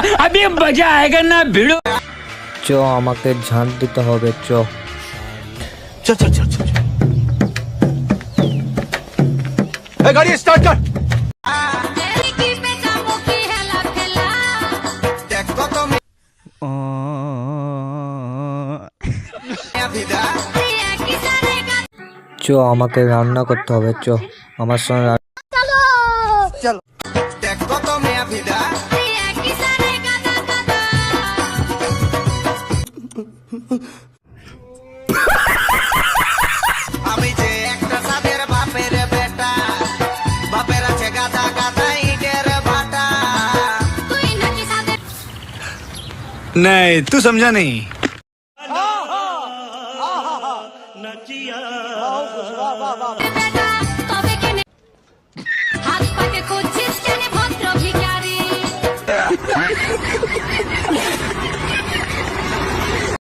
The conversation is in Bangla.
अभी मजा आएगा ना भिड़ो। চ আমাকে ঝাঁট দিতে হবে চ। चल चल चल चल गाड़ी स्टार्ट कर। চ আমাকে রান্না করতে হবে চ আমার সঙ্গে चलो देखो तो मैं अभी दा আমি যে একটা সাদের বাপের বেটা বাপের আছে গাদা গাদা ইটের ভাটা नहीं तू समझा नहीं হাত পাকে খুঁজছিস কেন ভদ্র ভিখারি